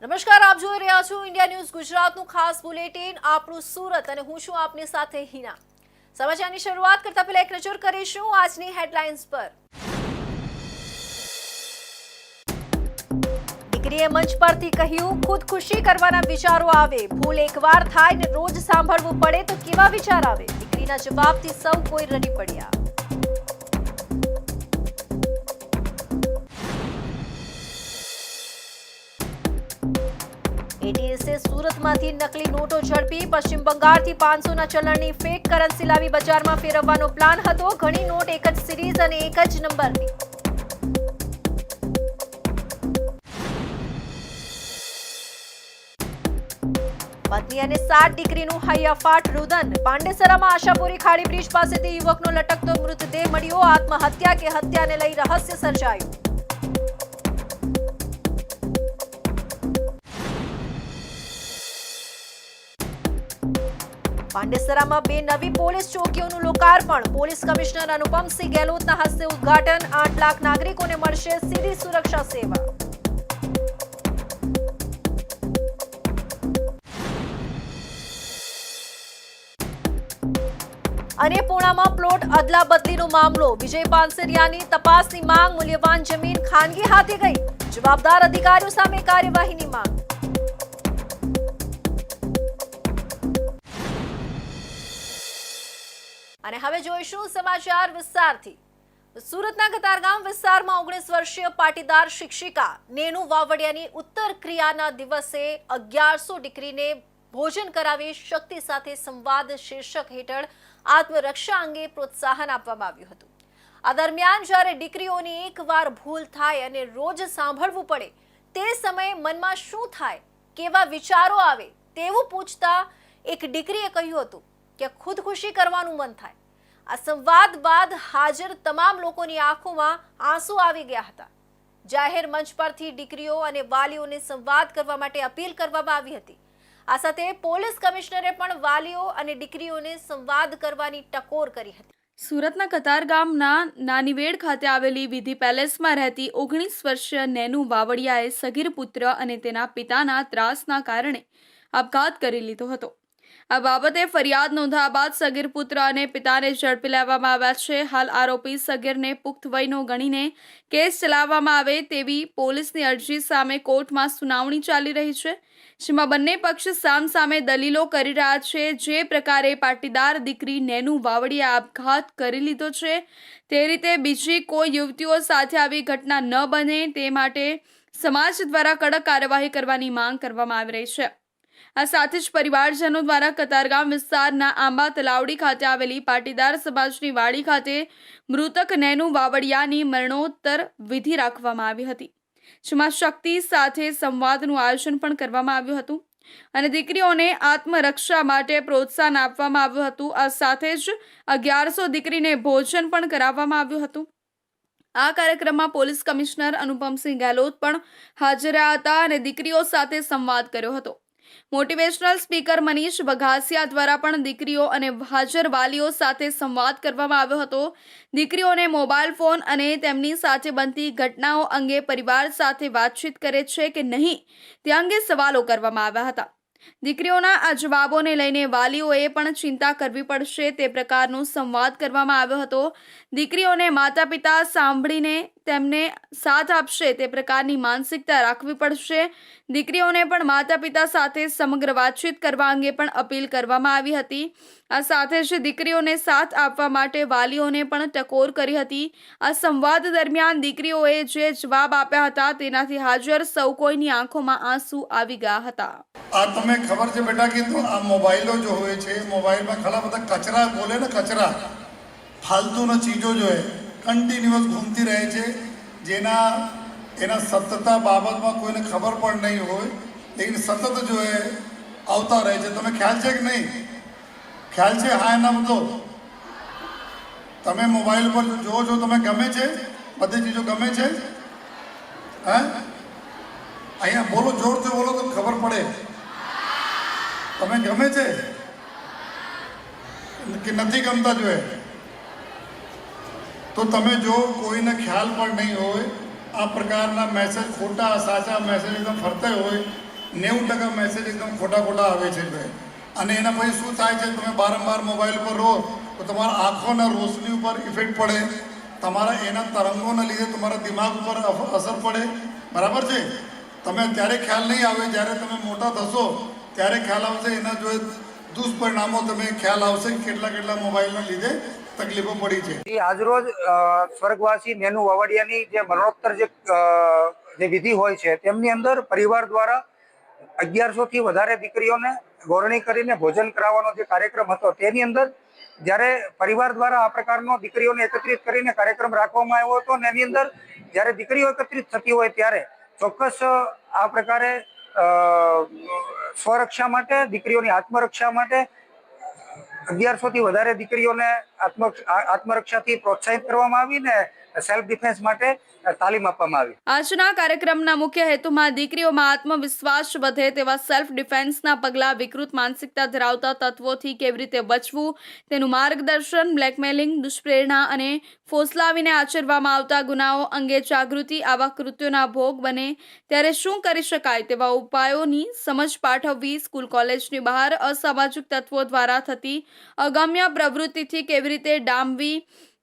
નમસ્કાર, આપ જોઈ રહ્યા છો ઇન્ડિયા ન્યૂઝ ગુજરાતનું ખાસ બુલેટિન આપણું સુરત અને હું છું આપની સાથે હિના। સમાચારની શરૂઆત કરતા પહેલા એક નજર કરીશું આજની હેડલાઇન્સ પર। દીકરીએ મંચ પરથી કહ્યું ખુદકુશી કરવાના વિચારો આવે, ભૂલ એકવાર થાય ને રોજ સાંભળવું પડે તો કેવા વિચાર આવે। દીકરીના જવાબથી સૌ કોઈ રડી પડ્યા। એટીએસે સુરતમાંથી નકલી નોટો ઝડપી। પશ્ચિમ બંગાળથી 500ના ચલણની ફેક કરન્સી લાવી બજારમાં ફેરવવાનો પ્લાન હતો। ઘણી નોટ એક જ સિરીઝ અને એક જ નંબરની। પત્ની અને 7 દીકરીનું હૈયાફાટ રુદન। પાંડેસરામાં આશાપુરી ખાડી બ્રિજ પાસેથી યુવકનો લટકતો મૃતદેહ મળ્યો। આત્મહત્યા કે હત્યાને લઈ રહસ્ય સર્જાયું। પાંડેસરામાં 2 નવી પોલીસ ચોકીઓનું લોકાર્પણ। પોલીસ કમિશનર અનુપમસિંહ ગેહલોતના હસ્તે ઉદ્ઘાટન। 8 લાખ નાગરિકોને મળશે સીધી સુરક્ષા સેવા। અને પૂણામાં પ્લોટ અદલા બદલીનો મામલો। વિજય પાનસેરિયાની તપાસની માંગ। મૂલ્યવાન જમીન ખાનગી હાથે ગઈ, જવાબદાર અધિકારીઓ સામે કાર્યવાહીની માંગ। અને હવે જોઈશું સમાચાર વિસ્તારથી। સુરતના કતારગામ વિસ્તારમાં 19 વર્ષીય પાટીદાર શિક્ષિકા નેનુ વાવડિયાની ઉત્તર ક્રિયાના દિવસે 1100 દીકરીને ભોજન કરાવી શક્તિ સાથે સંવાદ શીર્ષક હેઠળ આત્મરક્ષા અંગે પ્રોત્સાહન આપવામાં આવ્યું હતું। આ દરમિયાન જ્યારે દીકરીઓની એકવાર ભૂલ થાય અને રોજ સાંભળવું પડે તે સમયે મનમાં શું થાય, કેવા વિચારો આવે તેવું પૂછતા એક દીકરીએ કહ્યું હતું કે ખુદકુશી કરવાનું મન થાય। આ સંવાદ બાદ હાજર તમામ લોકોની આંખોમાં આંસુ આવી ગયા હતા। જાહેર મંચ પરથી દીકરીઓ અને વાલીઓને સંવાદ કરવા માટે અપીલ કરવામાં આવી હતી। આ સાથે પોલીસ કમિશનરે પણ વાલીઓ અને દીકરીઓને સંવાદ કરવાની ટકોર કરી હતી। સુરતના કતારગામના નાનીવેડ ખાતે આવેલી વિધિ પેલેસમાં રહેતી 19 વર્ષીય નેનુ વાવડિયાએ સગીર પુત્ર અને તેના પિતાના ત્રાસના કારણે આપઘાત કરી લીધો હતો। આ બાબતે ફરિયાદ નોંધાયા બાદ સગીર પુત્ર અને પિતાને ઝડપી લેવામાં આવ્યા છે। હાલ આરોપી સગીરને પુખ્ત વયનો ગણીને કેસ ચલાવવામાં આવે તેવી પોલીસની અરજી સામે કોર્ટમાં સુનાવણી ચાલી રહી છે, જેમાં બંને પક્ષ સામસામે દલીલો કરી રહ્યા છે। જે પ્રકારે પાટીદાર દીકરી નેનુ વાવડિયાએ આપઘાત કરી લીધો છે તે રીતે બીજી કોઈ યુવતીઓ સાથે આવી ઘટના ન બને તે માટે સમાજ દ્વારા કડક કાર્યવાહી કરવાની માંગ કરવામાં આવી રહી છે। આ સાથે જ પરિવારજનો દ્વારા કતારગામ વિસ્તારના આંબા તલાવડી ખાતે આવેલી પાટીદાર સમાજની વાડી ખાતે મૃતક નેનુ વાવડિયાની મરણોત્તર વિધિ રાખવામાં આવી હતી, જેમાં શક્તિ સાથે સંવાદનું આયોજન પણ કરવામાં આવ્યું હતું અને દીકરીઓને આત્મરક્ષા માટે પ્રોત્સાહન આપવામાં આવ્યું હતું। આ સાથે જ 1100 દીકરીને ભોજન પણ કરાવવામાં આવ્યું હતું। આ કાર્યક્રમમાં પોલીસ કમિશનર અનુપમસિંહ ગેહલોત પણ હાજર રહ્યા હતા અને દીકરીઓ સાથે સંવાદ કર્યો હતો। મોટિવેશનલ સ્પીકર મનીષ બઘાસિયા દ્વારા પણ દીકરીઓ અને હાજર વાલીઓ સાથે સંવાદ કરવામાં આવ્યો હતો। દીકરીઓને મોબાઈલ ફોન અને તેમની સાથે બનતી ઘટનાઓ અંગે પરિવાર સાથે વાતચીત કરે છે કે નહીં તે અંગે સવાલો કરવામાં આવ્યા હતા। દીકરીઓના આ જવાબોને લઈને વાલીઓએ પણ ચિંતા કરવી પડશે તે પ્રકારનો સંવાદ કરવામાં આવ્યો હતો। દીકરીઓને માતા પિતા સાંભળીને તેમને સાથ આપશે તે પ્રકારની માનસિકતા રાખવી પડશે। દીકરીઓને પણ માતા પિતા સાથે સમગ્ર વાતચીત કરવા અંગે પણ અપીલ કરવામાં આવી હતી। આ સાથે જ દીકરીઓને સાથ આપવા માટે વાલીઓને પણ ટકોર કરી હતી। આ સંવાદ દરમિયાન દીકરીઓએ જે જવાબ આપ્યા હતા તેનાથી હાજર સૌ કોઈની આંખોમાં આંસુ આવી ગયા હતા। આ તમે ખબર છે બેટા કે તો આ મોબાઈલો જો હોય છે, મોબાઈલમાં ઘણા બધા કચરા બોલે ને, કચરા ફાલતુના ચીજો જો હે કન્ટિન્યુઅસ ઘૂમતી રહે છે, જેના એના સત્યતા બાબતમાં કોઈને ખબર પણ નહીં હોય, લેકિન સતત જો હે આવતા રહે છે। તમે ખ્યાલ છે કે નહીં? ખ્યાલ છે? હા એના બધો તમે મોબાઈલ પર જો છો, તમે ગમે છે? બધી ચીજો ગમે છે? હે અહીંયા બોલો, જોરથી બોલો તો ખબર પડે તમે ગમે છે કે નથી ગમતા જોઈએ। તો તમે જો કોઈને ખ્યાલ પણ નહીં હોય, આ પ્રકારના મેસેજ ખોટા સાચા મેસેજ એકદમ ફરતા હોય 90% મેસેજ એકદમ ખોટા ખોટા આવે છે અને એના પછી શું થાય છે, તમે વારંવાર મોબાઈલ પર રહો તો તમારા આંખોના રોશની ઉપર ઇફેક્ટ પડે, તમારા એના તરંગોના લીધે તમારા દિમાગ ઉપર અસર પડે, બરાબર છે. તમે ત્યારે ખ્યાલ નહીં આવે, જ્યારે તમે મોટા થશો ત્યારે ખ્યાલ આવશે, એના જો દુષ્પરિણામો તમે ખ્યાલ આવશે કે કેટલા મોબાઈલના લીધે તકલીફો પડી છે. આજરોજ સ્વર્ગવાસી નેનુ વાવડિયાની જે મરણોત્તર જે વિધિ હોય છે તેમની અંદર પરિવાર દ્વારા 1100 થી વધારે દીકરીઓને ગોરણી કરીને ભોજન કરાવવાનો જે કાર્યક્રમ હતો તેની અંદર જ્યારે પરિવાર દ્વારા આ પ્રકારનો દીકરીઓને એકત્રિત કરીને કાર્યક્રમ રાખવામાં આવ્યો હતો અને એની અંદર જ્યારે દીકરીઓ એકત્રિત થતી હોય ત્યારે ચોક્કસ આ પ્રકારે સ્વરક્ષા માટે, દીકરીઓની આત્મરક્ષા માટે 1100 થી વધારે દીકરીઓને આત્મરક્ષાથી પ્રોત્સાહિત કરવામાં આવીને સેલ્ફ ડિફેન્સ માટે તાલીમ આપવામાં આવી. આજના કાર્યક્રમના મુખ્ય હેતુમાં દીકરીઓમાં આત્મવિશ્વાસ વધે તેવા સેલ્ફ ડિફેન્સના પગલાં, વિકૃત માનસિકતા ધરાવતા તત્વોથી કેવી રીતે બચવું તેનું માર્ગદર્શન, બ્લેકમેલિંગ, દુષ્પ્રેરણા અને ફોસલાવીને આચરવામાં આવતા ગુનાઓ અંગે જાગૃતિ, આવા કૃત્યોના ભોગ બને ત્યારે શું કરી શકાય તેવા ઉપાયોની સમજ પાઠવવી, સ્કૂલ કોલેજની બહાર અસામાજિક તત્વો દ્વારા થતી અગમ્ય પ્રવૃત્તિથી કેવી રીતે ડામવી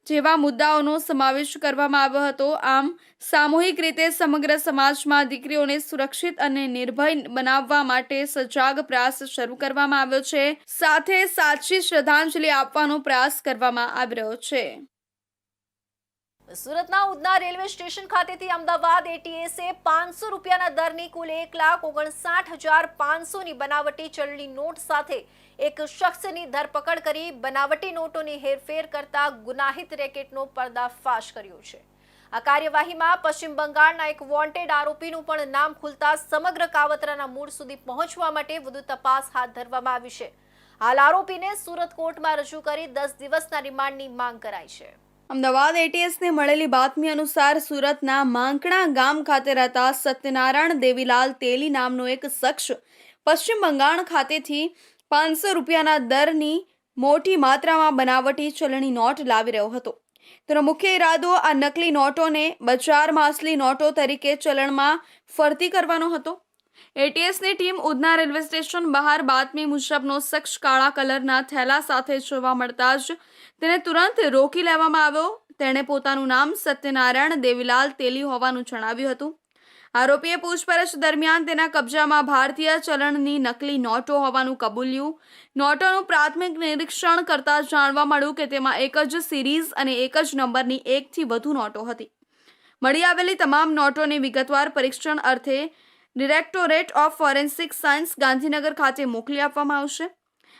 જેવા મુદ્દાઓનો સમાવેશ કરવામાં આવ્યો હતો. આમ સામૂહિક રીતે સમગ્ર સમાજમાં દીકરીઓને સુરક્ષિત અને નિર્ભય બનાવવા માટે સજાગ પ્રયાસ શરૂ કરવામાં આવ્યો છે. સાથે સાચી શ્રદ્ધાંજલિ આપવાનો પ્રયાસ કરવામાં આવી રહ્યો છે. સુરતના ઉધના રેલવે સ્ટેશન ખાતેથી અમદાવાદ એટીએસે 500 રૂપિયાના દરની કુલ 1,59,500ની બનાવટી ચલણી નોટ સાથે એક શખ્સની ધરપકડ કરી બનાવટી નોટોની હેરફેર કરતા ગુનાહિત રેકેટનો પર્દાફાશ કર્યો છે. આ કાર્યવાહીમાં પશ્ચિમ બંગાળના એક વોન્ટેડ આરોપીનું પણ નામ ખુલતા સમગ્ર કાવતરાના મૂળ સુધી પહોંચવા માટે વધુ તપાસ હાથ ધરવામાં આવી છે. હાલ આરોપીને સુરત કોર્ટમાં રજૂ કરી 10 દિવસના રિમાન્ડની માંગ કરાઈ છે. અમદાવાદ એટીએસને મળેલી બાતમી અનુસાર સુરતના માંકણા ગામ ખાતે રહેતા સત્યનારાયણ દેવીલાલ તેલી નામનો એક શખ્સ પશ્ચિમ બંગાળ ખાતેથી 500 રૂપિયાના દરની મોટી માત્રામાં બનાવટી ચલણી નોટ લાવી રહ્યો હતો. તેનો મુખ્ય ઈરાદો આ નકલી નોટોને બજારમાં અસલી નોટો તરીકે ચલણમાં ફરતી કરવાનો હતો. એટીએસની ટીમ ઉધના રેલવે સ્ટેશન બહાર બાતમી મુજબનો શખ્સ કાળા કલરના થેલા સાથે જોવા મળતા જ તેને તુરંત રોકી લેવામાં આવ્યો. તેણે પોતાનું નામ સત્યનારાયણ દેવીલાલ તેલી હોવાનું જણાવ્યું હતું. આરોપીએ પૂછપરછ દરમિયાન તેના કબજામાં ભારતીય ચલણની નકલી નોટો હોવાનું કબૂલ્યું. નોટોનું પ્રાથમિક નિરીક્ષણ કરતા જાણવા મળ્યું કે તેમાં એક જ સિરીઝ અને એક જ નંબરની 1 થી વધુ નોટો હતી. મળી આવેલી તમામ નોટોને વિગતવાર પરીક્ષણ અર્થે directorate of forensic science Gandhinagar ખાતે મોકલી આપવામાં આવશે.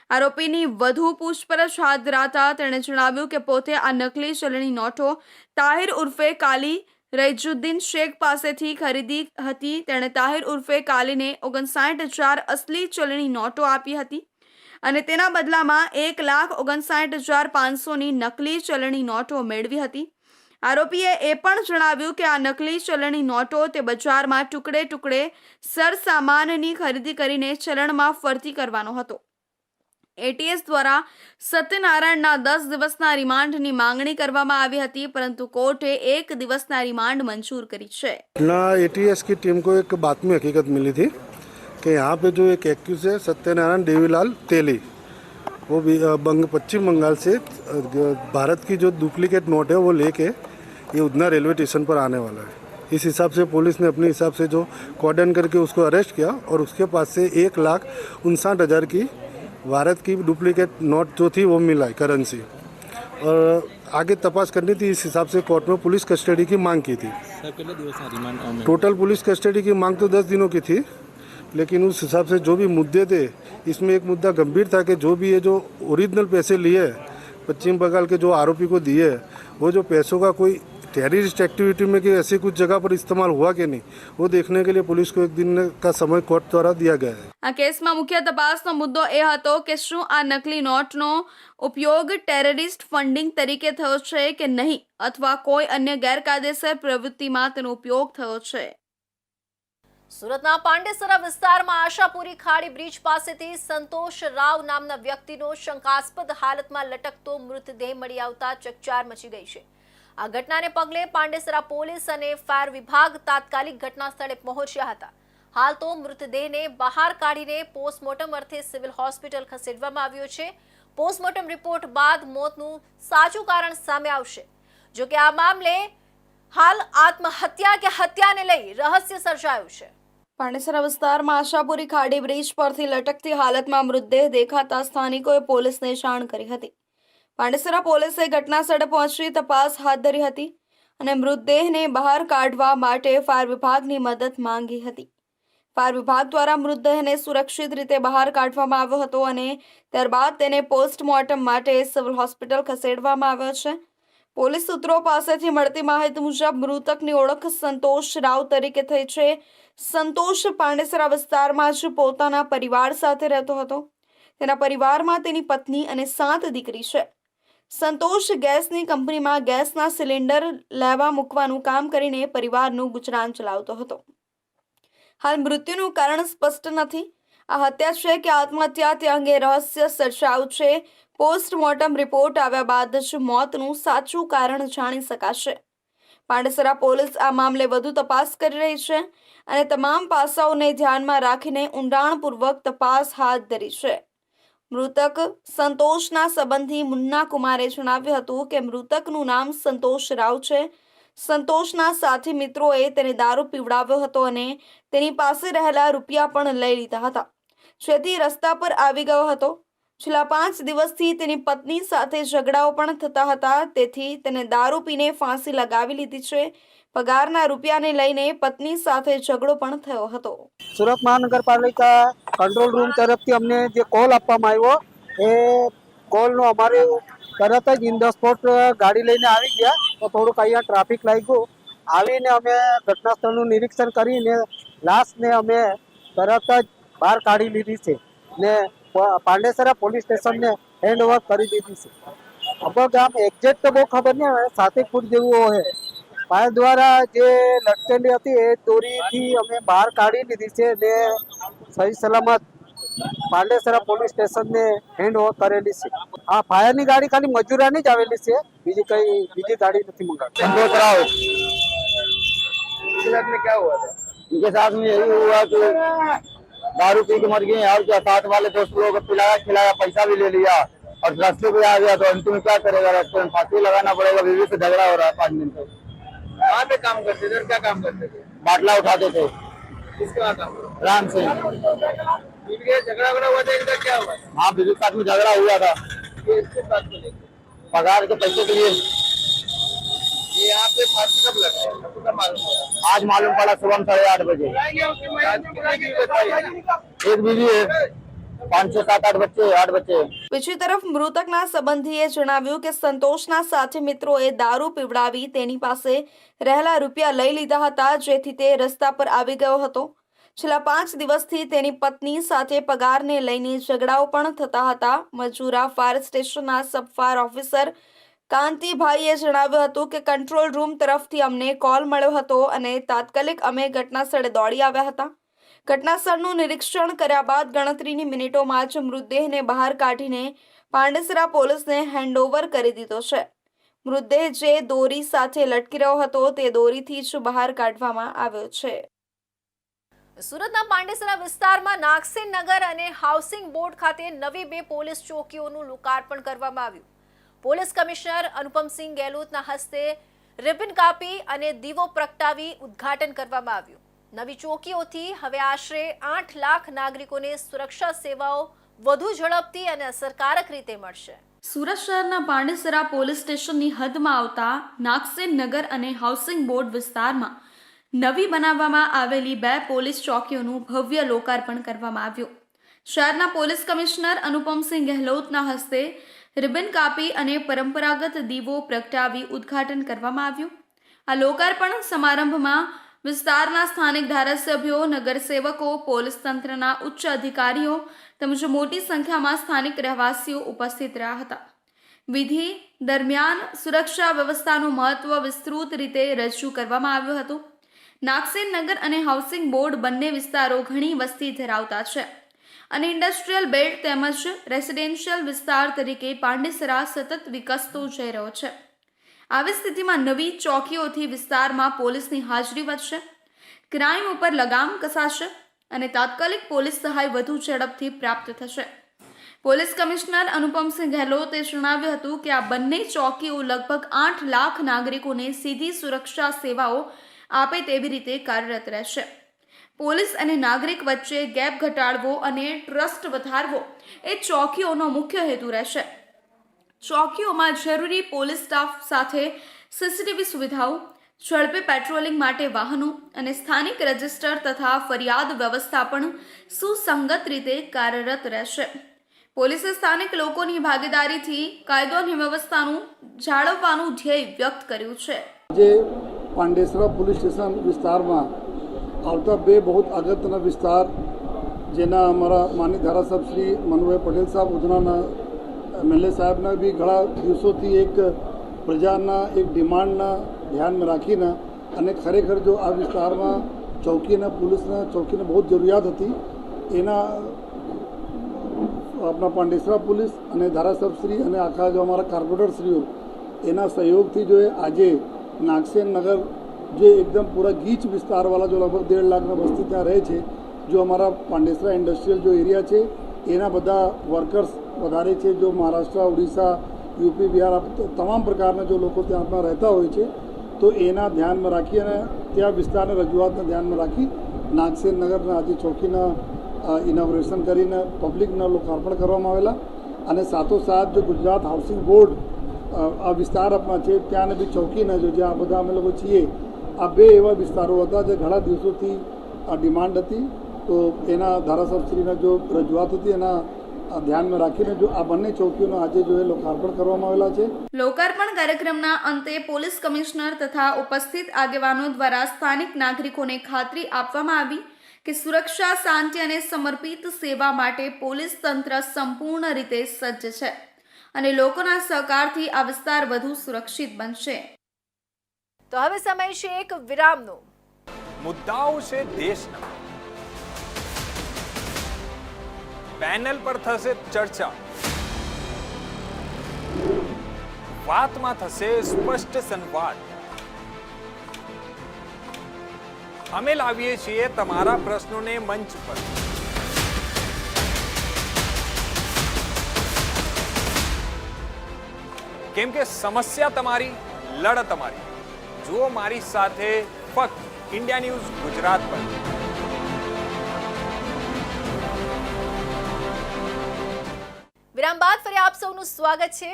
આરોપીની વધુ પૂછપરછ હાથ ધરાતા તેણે જણાવ્યું કે પોતે આ નકલી ચલણી નોટો તાહિર ઉર્ફે કાલી રૈજુદ્દીન શેખ પાસેથી ખરીદી હતી. તેણે તાહિર ઉર્ફે કાલીને 59,000 અસલી ચલણી નોટો આપી હતી અને તેના બદલામાં 1,59,500ની નકલી ચલણી નોટો મેળવી હતી. આરોપીએ એ પણ જણાવ્યું કે આ નકલી ચલણી નોટો તે બજારમાં ટુકડે ટુકડે સરસામાનની ખરીદી કરીને ચલણમાં ફરતી કરવાનો હતો. એટીએસ દ્વારા સત્યનારાયણના 10 દિવસના રિમાન્ડની માંગણી કરવામાં આવી હતી, પરંતુ કોર્ટે 1 દિવસના રિमांड मंजूर करी है. एटीएस की टीम को एक बातमी हकीकत मिली थी कि यहाँ पे जो एक एक्यूज है सत्यनारायण देवीलाल तेली, वो भी पश्चिम बंगाल से भारत की जो डुप्लीकेट नोट है वो लेके ये उधना रेलवे स्टेशन पर आने वाला है. इस हिसाब से पुलिस ने अपने हिसाब से जो कॉर्डन करके उसको अरेस्ट किया और उसके पास से 1,59,000 की भारत की डुप्लीकेट नोट जो थी वो मिला है करेंसी, और आगे तपास करनी थी. इस हिसाब से कोर्ट में पुलिस कस्टडी की मांग की थी. टोटल पुलिस कस्टडी की मांग तो 10 दिनों की थी, लेकिन उस हिसाब से जो भी मुद्दे थे इसमें एक मुद्दा गंभीर था कि जो भी ये जो ओरिजिनल पैसे लिए पश्चिम बंगाल के जो आरोपी को दिए वो जो पैसों का कोई टेररिस्ट एक्टिविटी में कि ऐसी कुछ जगह पर इस्तेमाल हुआ कि नहीं, वो देखने के लिए पुलिस को 1 दिन का समय कोर्ट द्वारा दिया गया है. આ કેસમાં મુખ્ય તપાસનો મુદ્દો એ હતો કે શું આ નકલી નોટનો ઉપયોગ ટેરરિસ્ટ ફંડિંગ તરીકે થયો છે કે નહીં, અથવા કોઈ અન્ય ગેરકાયદેસર પ્રવૃત્તિમાં તેનો ઉપયોગ થયો છે. સુરતના પાંડેસરા વિસ્તારમાં આશાપુરી ખાડી બ્રિજ પાસેથી સંતોષ રાવ નામના વ્યક્તિનો શંકાસ્પદ હાલતમાં લટકતો મૃતદેહ મળી આવતા ચકચાર મચી ગઈ છે. આ ઘટનાને પગલે પાંડેસરા પોલીસ અને ફાયર વિભાગ તાત્કાલિક ઘટના સ્થળે પહોંચ્યા હતા. હાલ તો મૃતદેહને બહાર કાઢીને પોસ્ટમોર્ટમ અર્થે સિવિલ હોસ્પિટલ ખસેડવામાં આવ્યો છે. પોસ્ટમોર્ટમ રિપોર્ટ બાદ મોતનું સાચું કારણ સામે આવશે. જો કે આ મામલે હાલ આત્મહત્યા કે હત્યાને લઈ રહસ્ય સર્જાયું છે. પાંડેસરા વિસ્તારમાં આશાપુરી ખાડી બ્રિજ પરથી લટકતી હાલતમાં મૃતદેહ દેખાતા સ્થાનિકોએ પોલીસને જાણ કરી હતી. પાંડેસરા પોલીસે ઘટનાસ્થળે પહોંચી તપાસ હાથ ધરી હતી અને મૃતદેહને બહાર કાઢવા માટે ફાયર વિભાગની મદદ માંગી હતી. ફાયર વિભાગ દ્વારા મૃતદેહને સુરક્ષિત રીતે બહાર કાઢવામાં આવ્યો હતો અને ત્યારબાદ તેને પોસ્ટમોર્ટમ માટે સિવિલ હોસ્પિટલ ખસેડવામાં આવ્યો છે. પોલીસ સૂત્રો પાસેથી મળતી માહિતી મુજબ મૃતકની ઓળખ સંતોષ રાવ તરીકે થઈ છે. સંતોષ પાંડેસરા વિસ્તારમાં જ પોતાના પરિવાર સાથે રહેતો હતો. તેના પરિવારમાં તેની પત્ની અને 7 દીકરી છે. સંતોષ ગેસની કંપનીમાં ગેસના સિલિન્ડર લેવા મૂકવાનું કામ કરીને પરિવારનું ગુજરાન ચલાવતો હતો. હાલ મૃત્યુનું કારણ સ્પષ્ટ નથી. આ હત્યા છે કે આત્મહત્યા તે અંગે રહસ્ય સર્જાયું છે. પોસ્ટમોર્ટમ રિપોર્ટ આવ્યા બાદ જ મોતનું સાચું કારણ જાણી શકાશે. પાંડેસરા પોલીસ આ મામલે વધુ તપાસ કરી રહી છે અને તમામ પાસાઓને ધ્યાનમાં રાખીને ઊંડાણપૂર્વક તપાસ હાથ ધરી છે. મૃતક સંતોષના સંબંધી મુન્ના કુમારે જણાવ્યું હતું કે મૃતકનું નામ સંતોષ રાવ છે. સંતોષના સાથી મિત્રોએ તેને દારૂ પીવડાવ્યો હતો અને તેની પાસે રહેલા રૂપિયા પણ લઈ લીધા હતા, જેથી રસ્તા પર આવી ગયો હતો. છેલ્લા 5 દિવસથી તેની પત્ની સાથે ઝઘડાઓ પણ થતા હતા, તેથી તેને દારૂ પીને ફાંસી લગાવી લીધી છે. પગારના રૂપિયાને લઈને પત્ની સાથે ઝઘડો પણ થયો હતો. સુરત મહાનગરપાલિકા કંટ્રોલ રૂમ તરફથી અમને જે કોલ આપવામાં આવ્યો એ કોલનો અમારે તરત જ ઇન ધ સ્પોટ ગાડી લઈને આવી ગયા. તો થોડુંક અહીંયા ટ્રાફિક લાગ્યું. આવીને અમે ઘટના સ્થળનું નિરીક્ષણ કરીને લાશને અમે તરત જ બહાર કાઢી લીધી છે ને પાંડેસરા પોલીસ સ્ટેશનને હેન્ડ ઓવર કરી દીધી છે. અમુક ગામ એક્ઝેક્ટ તો બહુ ખબર નહીં હોય, 7 ફૂટ જેવું હોય. પાયા દ્વારા જે લટકેલી હતી એ દોરીથી અમે બહાર કાઢી લીધી છે ને સહી સલામત પાંડેસરા પોલીસ સ્ટેશનને હેન્ડ ઓવર કરેલી છે. આ ફાયરની ગાડી ખાલી મજૂરાની જ આવેલી છે, બીજી ગાડી નથી મંગાવી. संतोष राव में क्या हुआ था? उनके साथ में यही हुआ कि दारू पी के मर गए और क्या, साथ वाले दोस्त लोगों को पिलाया खिलाया, पैसा भी ले लिया और रास्ते पे आ गया तो अंतिम में क्या करेगा, रास्ते में फांसी लगाना पड़ेगा. बीवी से झगड़ा हो रहा है 5 दिन से. कहाँ पे काम करते थे और क्या काम करते थे? बाटला उठाते थे. किसके वहाँ काम करते राम सिंह. थे? झगड़ा वगड़ा हुआ था, इधर क्या हुआ? हाँ, बीवी के साथ में झगड़ा हुआ था ये इसके बात को लेकर पगार के पैसे के लिए. ये यहाँ पे फांसी कब लगा है? आपको कब मालूम पड़ा? आज मालूम पड़ा सुबह 8:30 बजे. आज कितने की बच्चे हैं? एक बीवी है, 5, 6, 7, 8 बच्चे, 8 बच्चे. બીજી તરફ મૃતકના સંબંધીએ જણાવ્યું કે સંતોષના સાથી મિત્રોએ દારૂ પીવડાવી તેની પાસે રહેલા રૂપિયા લઈ લીધા હતા, જેથી તે રસ્તા પર આવી ગયો હતો. છેલ્લા 5 દિવસથી તેની પત્ની સાથે પગારને લઈને ઝઘડાઓ પણ થતા હતા. મજૂરા ફાયર સ્ટેશનના સબ ફાયર ઓફિસર કાંતિભાઈએ જણાવ્યું હતું કે કંટ્રોલ રૂમ તરફથી અમને કોલ મળ્યો હતો અને તાત્કાલિક અમે ઘટનાસ્થળે દોડી આવ્યા હતા. ઘટનાસ્થળનું નિરીક્ષણ કર્યા બાદ ગણતરીની મિનિટોમાં જ મૃતદેહને બહાર કાઢીને પાંડેસરા પોલીસને હેન્ડઓવર કરી દીધો છે. મૃતદેહ જે દોરી સાથે લટકી રહ્યો હતો તે દોરીથી જ બહાર કાઢવામાં આવ્યો છે. સુરતના પાંડેસરા વિસ્તારમાં નાગસેન નગર અને હાઉસિંગ બોર્ડ ખાતે નવી 2 પોલીસ ચોકીઓનું લોકાર્પણ કરવામાં આવ્યું. પોલીસ કમિશનર અનુપમસિંહ ગેહલોતના હસ્તે રિબન કાપી અને દીવો પ્રગટાવી ઉદ્ઘાટન કરવામાં આવ્યું. નવી ચોકીઓથી હવે આશરે 8 લાખ નાગરિકોને સુરક્ષા સેવાઓ વધુ ઝડપથી અને અસરકારક રીતે મળશે. સુરત શહેરના પાંડેસરા પોલીસ સ્ટેશનની હદમાં આવતા નાગસેન નગર અને હાઉસિંગ બોર્ડ વિસ્તારમાં નવી બનાવવામાં આવેલી 2 પોલીસ ચોકીઓનું ભવ્ય લોકાર્પણ કરવામાં આવ્યું. શહેરના પોલીસ કમિશનર અનુપમસિંહ ગેહલોતના હસ્તે રિબન કાપી અને પરંપરાગત દીવો પ્રગટાવી ઉદ્ઘાટન કરવામાં આવ્યું. આ લોકાર્પણ સમારંભમાં વિસ્તારના સ્થાનિક ધારાસભ્યો, નગરસેવકો, પોલીસ તંત્રના ઉચ્ચ અધિકારીઓ તેમજ મોટી સંખ્યામાં સ્થાનિક રહેવાસીઓ ઉપસ્થિત રહ્યા હતા. વિધિ દરમિયાન સુરક્ષા વ્યવસ્થાનું મહત્વ વિસ્તૃત રીતે રજૂ કરવામાં આવ્યું હતું. નાગસેન નગર અને હાઉસિંગ બોર્ડ બંને વિસ્તારો ઘણી વસ્તી ધરાવતા છે અને ઇન્ડસ્ટ્રીયલ બેલ્ટ તેમજ રેસિડેન્શિયલ વિસ્તાર તરીકે પાંડેસરા સતત વિકસતો જઈ રહ્યો છે. આવી સ્થિતિમાં નવી ચોકીઓથી વિસ્તારમાં પોલીસની હાજરી વધશે, ક્રાઇમ ઉપર લગામ કસાશે અને તાત્કાલિક પોલીસ સહાય વધુ ઝડપથી પ્રાપ્ત થશે. પોલીસ કમિશનર અનુપમસિંહ ગહેલોતે જણાવ્યું હતું કે આ બંને ચોકીઓ લગભગ 8 લાખ નાગરિકોને સીધી સુરક્ષા સેવાઓ આપે તેવી રીતે કાર્યરત રહેશે. પોલીસ અને નાગરિક વચ્ચે ગેપ ઘટાડવો અને ટ્રસ્ટ વધારવો એ ચોકીઓનો મુખ્ય હેતુ રહેશે. ચોકીઓમાં જરૂરી પોલીસ સ્ટાફ સાથે સીસીટીવી સુવિધાઓ, ઝડપી પેટ્રોલિંગ માટે વાહનો અને સ્થાનિક રજિસ્ટર તથા ફરિયાદ વ્યવસ્થા પણ સુસંગત રીતે કાર્યરત રહેશે. પોલીસે સ્થાનિક લોકોની ભાગીદારીથી કાયદો અને વ્યવસ્થાનું જાળવવાનું ધ્યેય વ્યક્ત કર્યું છે. આજે પાંડેસરા પોલીસ સ્ટેશન વિસ્તારમાં આવતા બે બહુ અગત્યના વિસ્તાર જેના અમારા માનનીય ધારાસભ્ય શ્રી મનુભાઈ પટેલ સાહેબ ઉધનાના એમએલએ સાહેબના બી ઘણા દિવસોથી એક પ્રજાના એક ડિમાન્ડના ધ્યાનમાં રાખીને અને ખરેખર જો આ વિસ્તારમાં ચોકીના પોલીસના ચોકીની બહુ જરૂરિયાત હતી એના આપણા પાંડેસરા પોલીસ અને ધારાસભ્યશ્રી અને આખા જો અમારા કોર્પોરેટરશ્રીઓ એના સહયોગથી જો આજે નાગસેન નગર જે એકદમ પૂરા ગીચ વિસ્તારવાળા જો લગભગ 1.5 લાખના વસ્તી ત્યાં રહે છે, જો અમારા પાંડેસરા ઇન્ડસ્ટ્રીયલ જો એરિયા છે એના બધા વર્કર્સ વધારે છે, જો મહારાષ્ટ્ર, ઓડિશા, યુપી, બિહાર તમામ પ્રકારના જો લોકો ત્યાં રહેતા હોય છે, તો એના ધ્યાનમાં રાખી અને ત્યાં વિસ્તારના રજૂઆતને ધ્યાનમાં રાખી નાગસેન નગરના આજે ચોકીના ઇનોગ્રેશન કરીને પબ્લિકના લોકાર્પણ કરવામાં આવેલા. અને સાથોસાથ જો ગુજરાત હાઉસિંગ બોર્ડ આ વિસ્તારમાં છે ત્યાંને બી ચોકીના જો જ્યાં બધા અમે લોકો છીએ, આ બે એવા વિસ્તારો હતા જે ઘણા દિવસોથી આ ડિમાન્ડ હતી, તો એના ધારાસભ્યશ્રીના જો રજૂઆત હતી એના ધ્યાનમાં રાખીને જો આ બંને ચોકીઓનો આજે જો એ લોકાર્પણ કરવામાં આવેલા છે. લોકાર્પણ કાર્યક્રમના અંતે પોલીસ કમિશનર તથા ઉપસ્થિત આગેવાનો દ્વારા સ્થાનિક નાગરિકોને ખાતરી આપવામાં આવી કે સુરક્ષા, શાંતિ અને સમર્પિત સેવા માટે પોલીસ તંત્ર સંપૂર્ણ રીતે સજ્જ છે અને લોકોના સહકારથી આ વિસ્તાર વધુ સુરક્ષિત બનશે. તો હવે સમય છે એક વિરામનો. મુદ્દાઓ છે દેશના, પેનલ પર થશે ચર્ચા, વાતમાં થશે સ્પષ્ટ સંવાદ. અમે લાવીએ છીએ તમારા પ્રશ્નોને મંચ પર. કેમ કે સમસ્યા તમારી, લડત અમારી. જુઓ મારી સાથે ફક્ત ઇન્ડિયા ન્યૂઝ ગુજરાત પર. વિરામ બાદ ફરી આપ સૌનું સ્વાગત છે.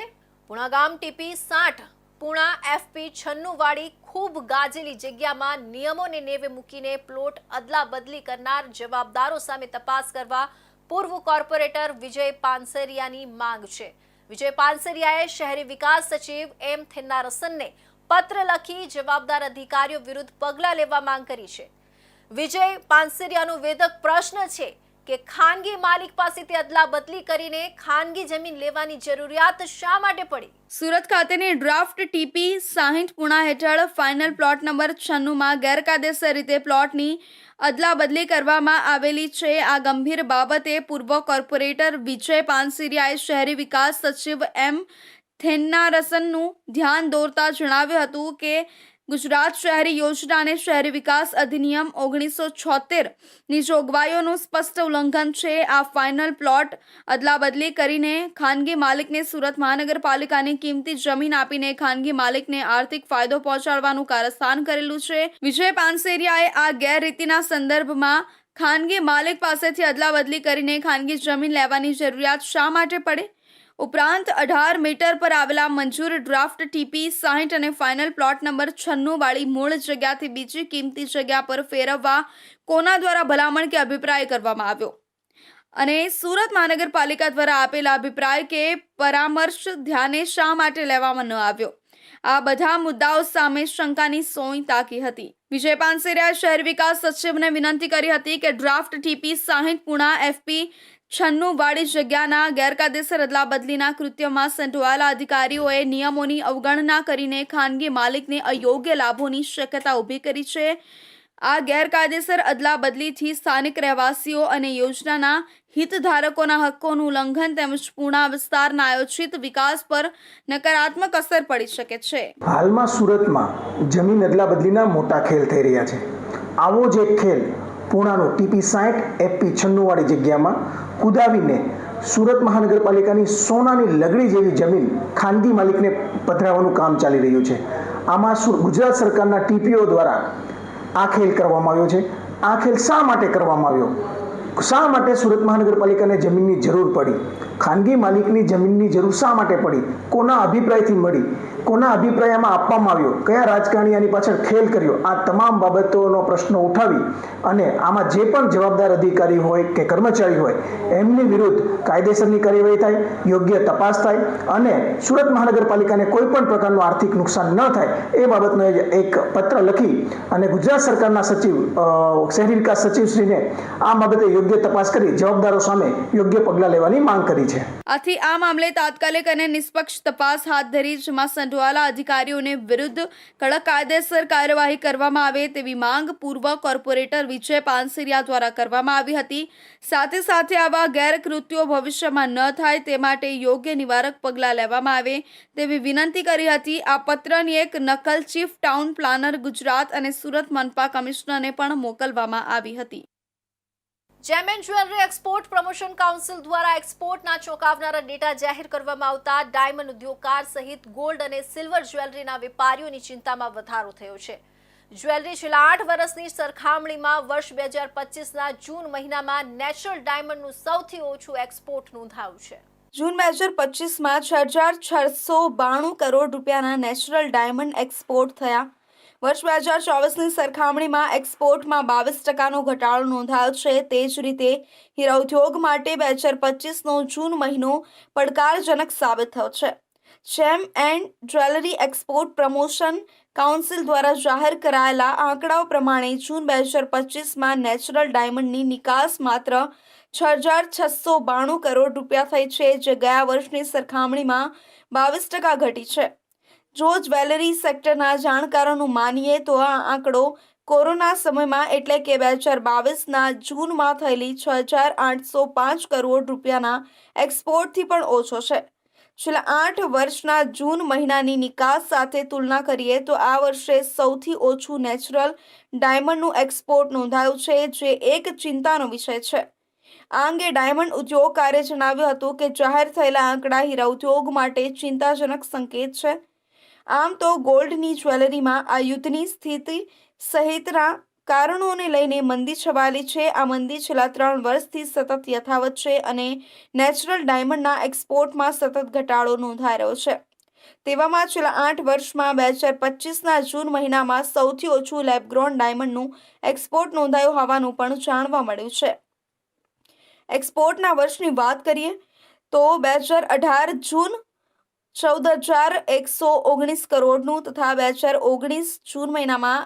પુણા ગામ ટીપી 60 પુણા FP 96 વાળી ખૂબ ગાજેલી જગ્યામાં નિયમોને નેવે મૂકીને પ્લોટ અદલા બદલી કરનાર જવાબદારો સામે તપાસ કરવા પૂર્વ કોર્પોરેટર વિજય પાનસરિયાની માંગ છે. વિજય પાનસરિયાએ શહેરી વિકાસ સચિવ M. થેન્નારસનને પત્ર લખી જવાબદાર અધિકારીઓ વિરુદ્ધ પગલાં લેવા માંગ કરી છે. વિજય પાનસરિયાનો વેધક પ્રશ્ન છે કે ખાનગી માલિક પાસેથી અદલા બદલી કરીને ખાનગી જમીન લેવાની જરૂરિયાત શા માટે પડી? સુરત ખાતેની ડ્રાફ્ટ ટીપી 60 પુણા હેઠળ ફાઇનલ પ્લોટ નંબર 96માં ગેરકાયદેસર રીતે પ્લોટની અદલા બદલી કરવામાં આવેલી છે. આ ગંભીર બાબતે પૂર્વ કોર્પોરેટર વિજય પાનસરિયાએ શહેરી વિકાસ સચિવ M. થેન્નારસનનું ધ્યાન દોરતા જણાવ્યું હતું કે ગુજરાત શહેરી યોજના અને શહેરી વિકાસ અધિનિયમ 1976ની જોગવાઈઓનું સ્પષ્ટ ઉલ્લંઘન છે. આ ફાઇનલ પ્લોટ અદલા બદલી કરીને ખાનગી માલિકને સુરત મહાનગરપાલિકાની કિંમતી જમીન આપીને ખાનગી માલિકને આર્થિક ફાયદો પહોંચાડવાનું કારસ્તાન કરેલું છે. વિજય પાનસરિયાએ આ ગેરરીતિના સંદર્ભમાં ખાનગી માલિક પાસેથી અદલા બદલી કરીને ખાનગી જમીન લેવાની જરૂરિયાત શા માટે પડે? ઉપરાંત 18 મીટર પર આવેલા મંજૂર ડ્રાફ્ટ ટીપી 60 અને ફાઇનલ પ્લોટ નંબર 96 વાળી મૂળ જગ્યાથી બીજી કિંમતી જગ્યા પર ફેરવવા કોના દ્વારા ભલામણ કે અભિપ્રાય કરવામાં આવ્યો અને સુરત મહાનગરપાલિકા દ્વારા આપેલા અભિપ્રાય કે પરામર્શ ધ્યાને શા માટે લેવામાં ન આવ્યો? આ બધા મુદ્દાઓ સામે શંકાની સોય તાકી હતી. વિજય પાનસરિયાએ શહેર વિકાસ સચિવને વિનંતી કરી હતી કે ડ્રાફ્ટ ટીપી 60 પુણા FP 96 વાળી જગ્યાના ગેરકાયદેસર અદલા બદલીના કૃત્યમાં સંડોવાયેલા અધિકારીઓએ નિયમોની અવગણના કરીને ખાનગી માલિકને અયોગ્ય લાભોની શક્યતા ઊભી કરી છે. આ ગેરકાયદેસર અદલા બદલીથી સ્થાનિક રહેવાસીઓ અને યોજનાના હિતધારકોના હક્કોનું ઉલ્લંઘન તેમજ પૂર્ણા વિસ્તારના આયોજિત વિકાસ પર નકારાત્મક અસર પડી શકે છે. હાલમાં સુરતમાં જમીન અદલા બદલીના મોટા ખેલ થઈ રહ્યા છે. આવો જ એક ખેલ પૂણાનું TP60 FP96 વાળી જગ્યામાં કુદાવીને સુરત મહાનગરપાલિકાની સોનાની લગડી જેવી જમીન ખાનગી માલિકને પધરાવવાનું કામ ચાલી રહ્યું છે. આમાં ગુજરાત સરકારના TPO દ્વારા આ ખેલ કરવામાં આવ્યો છે. આ ખેલ શા માટે કરવામાં આવ્યો? શા માટે સુરત મહાનગરપાલિકાને જમીનની જરૂર પડી? ખાનગી માલિકની જમીનની જરૂર શા માટે પડી? કોના અભિપ્રાયથી મળી? કોના અભિપ્રાયમાં આપવામાં આવ્યો? કયા રાજકારણી આની પાછળ ખેલ કર્યો? આ તમામ બાબતોનો પ્રશ્ન ઉઠાવી અને આમાં જે પણ જવાબદાર અધિકારી હોય કે કર્મચારી હોય એમની વિરુદ્ધ કાયદેસરની કાર્યવાહી થાય, યોગ્ય તપાસ થાય અને સુરત મહાનગરપાલિકાને કોઈ પણ પ્રકારનું આર્થિક નુકસાન ન થાય એ બાબતનો એક પત્ર લખી અને ગુજરાત સરકારના સચિવ શહેરી વિકાસ સચિવશ્રીને આ બાબતે યોગ્ય તપાસ કરી જવાબદારો સામે યોગ્ય પગલાં લેવાની માંગ કરી છે. આથી આ મામલે તાત્કાલિક અને નિષ્પક્ષ તપાસ હાથ ધરી જેમાં સંડોવાયેલા અધિકારીઓને વિરુદ્ધ કડક કાયદેસર કાર્યવાહી કરવામાં આવે તેવી માંગ પૂર્વ કોર્પોરેટર વિજય પાનસરિયા દ્વારા કરવામાં આવી હતી. સાથે સાથે આવા ગેરકૃત્યો ભવિષ્યમાં ન થાય તે માટે યોગ્ય નિવારક પગલાં લેવામાં આવે તેવી વિનંતી કરી હતી. આ પત્રની એક નકલ ચીફ ટાઉન પ્લાનર ગુજરાત અને સુરત મનપા કમિશનરને પણ મોકલવામાં આવી હતી. જેમ and jewellery export promotion council દ્વારા એક્સપોર્ટના ચોંકાવનારા ડેટા જાહેર કરવામાં આવતા ડાયમંડ ઉદ્યોગકાર સહિત ગોલ્ડ અને સિલ્વર જ્વેલરીના વેપારીઓની ચિંતામાં વધારો થયો છે. જ્વેલરી છેલ્લા 8 વર્ષની સરખામણીમાં વર્ષ 2025ના જૂન મહિનામાં નેચરલ ડાયમંડનું સૌથી ઓછું એક્સપોર્ટ નોંધાયું છે. જૂન 2025માં 6,692 કરોડ રૂપિયાના નેચરલ ડાયમંડ એક્સપોર્ટ થયા. વર્ષ 2024ની સરખામણીમાં એક્સપોર્ટમાં 22% ઘટાડો નોંધાયો છે. તે જ રીતે હીરા ઉદ્યોગ માટે 2025નો જૂન મહિનો પડકારજનક સાબિત થયો છે. જેમ and jewellery export promotion council દ્વારા જાહેર કરાયેલા આંકડાઓ પ્રમાણે જૂન 2025માં નેચરલ ડાયમંડની નિકાસ માત્ર 6,692 કરોડ રૂપિયા થઈ છે, જે ગયા વર્ષની સરખામણીમાં 22% ઘટી છે. જો જ્વેલરી સેક્ટરના જાણકારોનું માનીએ તો આ આંકડો કોરોના સમયમાં એટલે કે 2022ના જૂનમાં થયેલી 6,805 કરોડ રૂપિયાના એક્સપોર્ટથી પણ ઓછો છે. છેલ્લા 8 વર્ષના જૂન મહિનાની નિકાસ સાથે તુલના કરીએ તો આ વર્ષે સૌથી ઓછું નેચરલ ડાયમંડનું એક્સપોર્ટ નોંધાયું છે, જે એક ચિંતાનો વિષય છે. આ અંગે ડાયમંડ ઉદ્યોગકારે જણાવ્યું હતું કે જાહેર થયેલા આંકડા હીરા ઉદ્યોગ માટે ચિંતાજનક સંકેત છે. આમ તો ગોલ્ડની જ્વેલરીમાં આ યુદ્ધની સ્થિતિ સહિતના કારણોને લઈને મંદી છવાયેલી છે. આ મંદી છેલ્લા 3 વર્ષથી સતત યથાવત છે અને નેચરલ ડાયમંડના એક્સપોર્ટમાં સતત ઘટાડો નોંધાઈ રહ્યો છે. તેવામાં છેલ્લા 8 વર્ષમાં 2025ના જૂન મહિનામાં સૌથી ઓછું લેબગ્રોન ડાયમંડનું એક્સપોર્ટ નોંધાયું હોવાનું પણ જાણવા મળ્યું છે. એક્સપોર્ટના વર્ષની વાત કરીએ તો 2018 જૂન 14,119 કરોડનું તથા 2019 જૂન મહિનામાં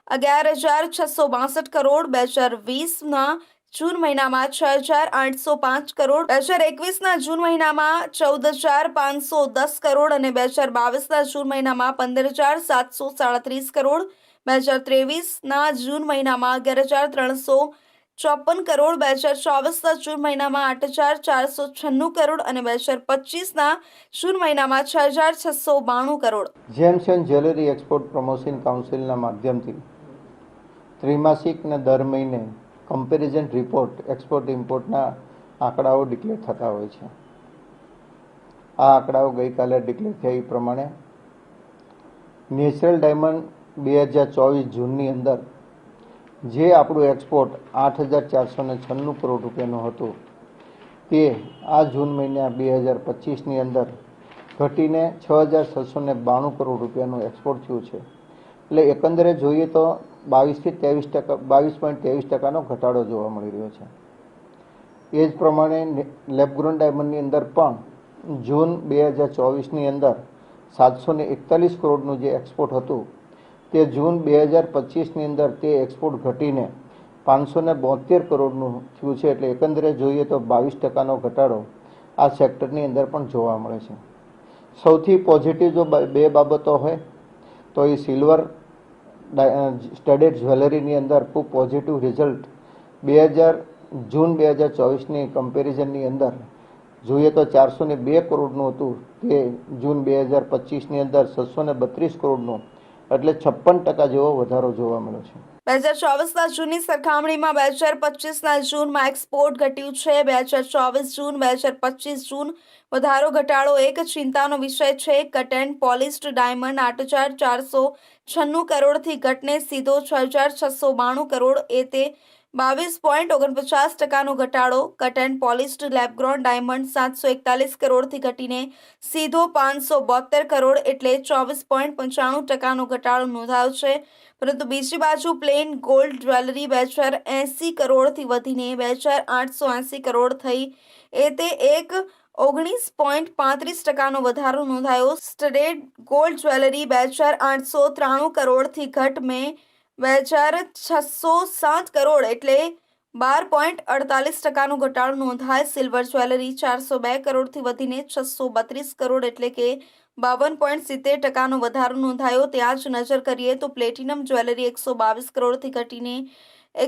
11,662 કરોડ, 2020ના જૂન મહિનામાં 6,805 કરોડ, 2021ના જૂન મહિનામાં 14,510 કરોડ અને 2022ના જૂન મહિનામાં 15,737 કરોડ, 2023ના જૂન મહિનામાં 11,354 કરોડ, 2024ના જૂન મહિનામાં 8,496 કરોડ અને 2025ના જૂન મહિનામાં 6,692 crore. Gems and jewellery export promotion કાઉન્સિલના માધ્યમથી ત્રિમાસિક ને દર મહિને કમ્પેરિઝન રિપોર્ટ એક્સપોર્ટ ઇમ્પોર્ટના આંકડાઓ ડિક્લેર થતા હોય છે. આ આંકડાઓ ગઈકાલે ડિક્લેર થયા એ પ્રમાણે નેચરલ ડાયમંડ 2024 જૂનની અંદર જે આપણું એક્સપોર્ટ 8,496 કરોડ રૂપિયાનું હતું તે આ જૂન મહિના 2025ની અંદર ઘટીને 6,692 કરોડ રૂપિયાનું એક્સપોર્ટ થયું છે. એટલે એકંદરે જોઈએ તો 22.23% ઘટાડો જોવા મળી રહ્યો છે. એ જ પ્રમાણે લેબગ્રોન ડાયમંડની અંદર પણ જૂન 2024ની અંદર 741 કરોડનું જે એક્સપોર્ટ હતું તે જૂન 2025ની અંદર તે એક્સપોર્ટ ઘટીને 572 કરોડનું થયું છે. એટલે એકંદરે જોઈએ તો 22% ઘટાડો આ સેક્ટરની અંદર પણ જોવા મળે છે. સૌથી પોઝિટિવ જો બે બાબતો હોય તો એ સિલ્વર સ્ટડેડ જ્વેલરીની અંદર ખૂબ પોઝિટિવ રિઝલ્ટ જૂન 2024ની કમ્પેરિઝનની અંદર જોઈએ તો 402 કરોડનું હતું તે જૂન 2025ની અંદર 632 કરોડનું એટલે 56% જેવો વધારો જોવા મળ્યો છે. 2024ના જૂનની સરખામણીમાં 2025ના જૂનમાં એક્સપોર્ટ ઘટ્યું છે. 2024 જૂન 2025 જૂન વધારો ઘટાડો એક ચિંતાનો વિષય છે. કટ એન્ડ પોલિશ્ડ ડાયમંડ 8,496 કરોડથી ઘટને સીધો 6,692 કરોડ એ તે 22.49% ઘટાડો. Cut and polished lab-grown diamond 741 કરોડથી ઘટીને સીધો 572 કરોડ એટલે 24.95% ઘટાડો નોંધાયો છે. પરંતુ બીજી બાજુ પ્લેન ગોલ્ડ જ્વેલરી 2,080 કરોડથી વધીને 2,880 કરોડ થઈ એ તે 19.35% વધારો નોંધાયો. સ્ટડેડ ગોલ્ડ જ્વેલરી 2,893 કરોડથી ઘટ મેં 2,607 કરોડ એટલે 12.48% ઘટાડો નોંધાય. સિલ્વર જ્વેલરી 402 કરોડથી વધીને 632 કરોડ એટલે કે 52.70% વધારો નોંધાયો. ત્યાં જ નજર કરીએ તો પ્લેટિનમ જ્વેલરી 122 કરોડથી ઘટીને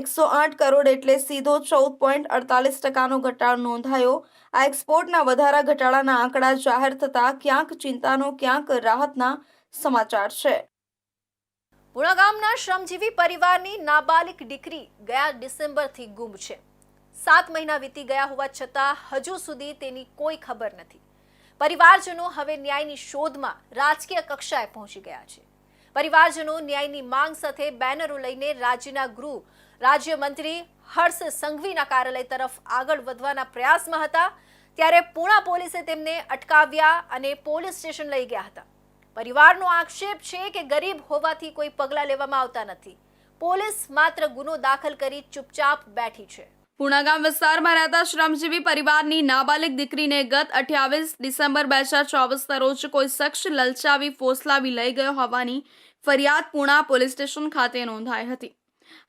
108 કરોડ એટલે સીધો 14.48% ઘટાડો નોંધાયો. આ એક્સપોર્ટના વધારા ઘટાડાના આંકડા જાહેર થતાં ક્યાંક ચિંતાનો ક્યાંક રાહતના સમાચાર છે. પુણા ગામના શ્રમજીવી પરિવારની નાબાલિગ દીકરી ગયા ડિસેમ્બરથી ગુમ છે. 7 મહિના વીતી ગયા હોવા છતાં હજુ સુધી તેની કોઈ ખબર નથી. પરિવારજનો હવે ન્યાયની શોધમાં રાજકીય કક્ષાએ પહોંચી ગયા છે. પરિવારજનો ન્યાયની માંગ સાથે બેનરો લઈને રાજ્યના ગૃહ રાજ્યમંત્રી હર્ષ સંઘવીના કાર્યાલય તરફ આગળ વધવાના પ્રયાસમાં હતા. ત્યારે પુણા પોલીસે તેમને અટકાવ્યા અને પોલીસ સ્ટેશન લઈ ગયા હતા. પરિવારનો આક્ષેપ છે કે ગરીબ હોવાથી કોઈ પગલાં લેવામાં આવતા નથી. પોલીસ માત્ર ગુનો દાખલ કરી ચૂપચાપ બેઠી છે. પુણા ગામ વિસ્તારમાં રહેતા શ્રમજીવી પરિવારની નાબાલિગ દીકરીને ગત 28 ડિસેમ્બર 2024ના રોજ કોઈ શખ્સ લલચાવી ફોસલાવી લઈ ગયો હોવાની ફરિયાદ પુણા પોલીસ સ્ટેશન ખાતે નોંધાઈ હતી.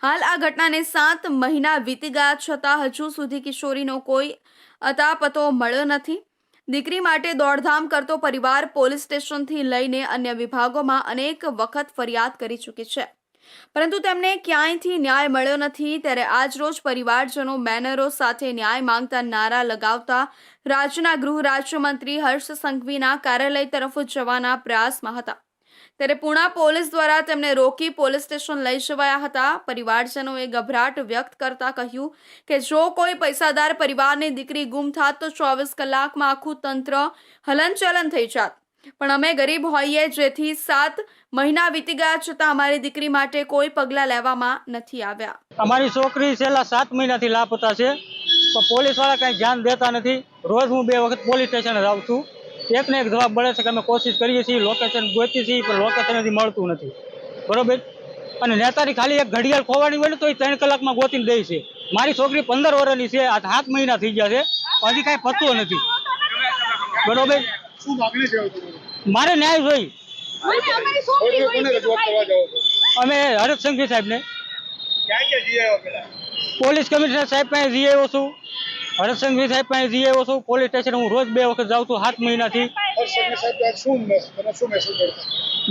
હાલ આ ઘટનાને 7 મહિના વીતી ગયા છતાં હજુ સુધી કિશોરીનો કોઈ અતાપતો મળ્યો નથી. દીકરી માટે દોડધામ કરતો પરિવાર પોલીસ સ્ટેશનથી લઈને અન્ય વિભાગોમાં અનેક વખત ફરિયાદ કરી ચૂકી છે, પરંતુ તેમને ક્યાંયથી ન્યાય મળ્યો નથી. ત્યારે આજરોજ પરિવારજનો બેનરો સાથે ન્યાય માંગતા નારા લગાવતા રાજ્યના ગૃહ રાજ્યમંત્રી હર્ષ સંઘવીના કાર્યાલય તરફ જવાના પ્રયાસમાં હતા. ત્યારે પુણા પોલીસ દ્વારા તેમને રોકી પોલીસ સ્ટેશન લઈ જવાયા હતા. પરિવારજનોએ ગભરાટ વ્યક્ત કરતા કહ્યું કે જો કોઈ પૈસાદાર પરિવારની દીકરી ગુમ થાત તો 24 કલાકમાં આખું તંત્ર હલનચલન થઈ જાત, પણ અમે ગરીબ હોઈએ જેથી 7 મહિના વીતી ગયા છતાં અમારી દીકરી માટે કોઈ પગલાં લેવામાં નથી આવ્યા. અમારી છોકરી છેલ્લા 7 મહિનાથી લાપતા છે, પણ પોલીસવાળા કંઈ ધ્યાન દેતા નથી. રોજ હું 2 વખત પોલીસ સ્ટેશને જાઉં છું. એકને એક જવાબ મળે છે કે અમે કોશિશ કરીએ છીએ, લોકેશન ગોતીએ છીએ, પણ લોકેશન હજી મળતું નથી. બરોબર. અને નેતાની ખાલી એક ઘડિયાળ ખોવાની હોય ને તો એ 3 કલાકમાં ગોતીને દે છે. મારી છોકરી 15 વર્ષની છે, આ 7 મહિના થઈ ગયા છે, હજી કાંઈ પતતો નથી. બરોબર. શું માગણી છે મારે ન્યાય જોઈ. અમે હર્ષ સંઘવી સાહેબને પોલીસ કમિશનર સાહેબ પાસે જઈ આવ્યો છું, હર્ષ સંઘવી સાહેબ પાસે જઈ આવ્યો છું. પોલીસ સ્ટેશન હું રોજ 2 વખત જાઉં છું 7 મહિનાથી.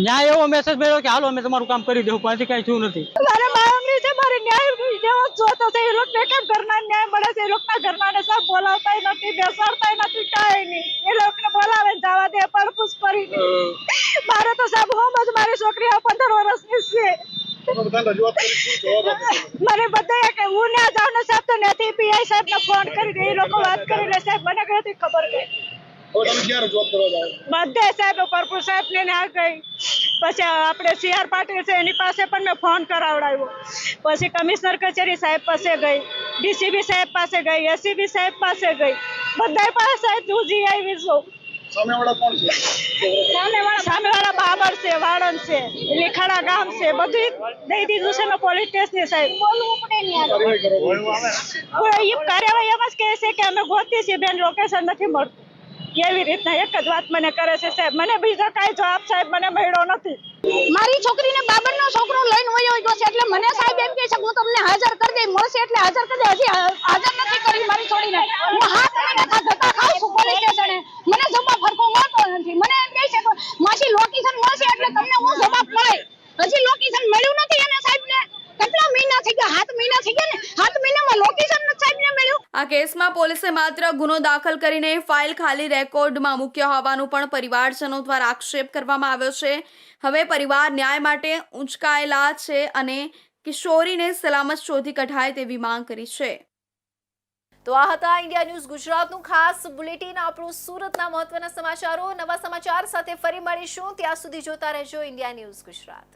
ન્યાય એવો મેસેજ મળ્યો કે હાલો અમે તમારું કામ કરી દેવું, પણ હજી કાંઈ થયું નથી. મારે માંગણી છે, મારે ન્યાય જેવો જોતો છે. એ લોકોને કેમ ઘરના ન્યાય મળે છે? એ લોકોના ઘરનાને સબ બોલાવતા નથી, બેસાડતા નથી, કાંઈ નહીં. એ લોકોને બોલાવે જવા દે, પણ પૂછપરી નહીં. મારે તો સાહેબ હોમ જ મારી છોકરી 15 વર્ષની છે. મને બધા કે હું ના જાઉં ને સાહેબ તો નથી. પીઆઈ સાહેબ ને ફોન કરી દે, એ લોકો વાત કરી લે. સાહેબ મને કઈ ખબર ગઈ બધે સાહેબ પરપુર સાહેબ ને આ ગઈ. પછી આપણે CR પાટીલ છે એની પાસે પણ મેં ફોન કરાવડાવ્યો. પછી કમિશનર કચેરી સાહેબ પાસે ગઈ, DCB સાહેબ પાસે ગઈ, SCB સાહેબ પાસે ગઈ, બધા પાસે હું જઈ આવી છું. સામેવાળા બાબર છે, વાળંદ છે, લીખાડા ગામ છે, બધું દઈ દીધું છે મેં પોલીસ સ્ટેશન સાહેબ. કાર્યવાહી એમ જ કહે છે કે અમે ગોતીએ છીએ બેન, લોકેશન નથી મળતું. એવી રીતના એક જ વાત મને કરે છે સાહેબ. મને બીજો કાંઈ જવાબ સાહેબ મને મળ્યો નથી. મારી છોકરીને બાબરનો છોકરો લઈને વયો ગયો છે, એટલે મને સાહેબ એમ કહે છે હું તમને હાજર કરી દઈ, મળશે એટલે હાજર કરી દે. હજી હાજર નથી કરી મારી છોડીને. હું 7 મહિના ધક્કા ખાઉં છું પોલીસ સ્ટેશને, મને જવાબ ફરકો મળતો નથી. મને એમ કહે છે કે માસી લોકેશન મળશે એટલે તમને હું જવાબ મળે. હજી લોકેશન મળ્યું નથી એને સાહેબને. કેટલા મહિના થઈ ગયા? 7 મહિના થઈ ગયા ને. 7 મહિનામાં લોકેશન નથી સાહેબને મળ્યું. આ કેસમાં પોલીસે માત્ર ગુનો દાખલ કરીને ફાઇલ ખાલી રેકોર્ડમાં મૂક્યો હોવાનું પણ પરિવારજનો દ્વારા આક્ષેપ કરવામાં આવ્યો છે. હવે પરિવાર ન્યાય માટે ઊંચકાયેલા છે અને કિશોરીને સલામત શોધી કઢાય તેવી માંગ કરી છે. તો આ હતા ઇન્ડિયા ન્યૂઝ ગુજરાતનું ખાસ બુલેટિન. આપણું સુરતના મહત્વના સમાચારો. નવા સમાચાર સાથે ફરી મળીશું. ત્યાં સુધી જોતા રહેજો ઇન્ડિયા ન્યૂઝ ગુજરાત.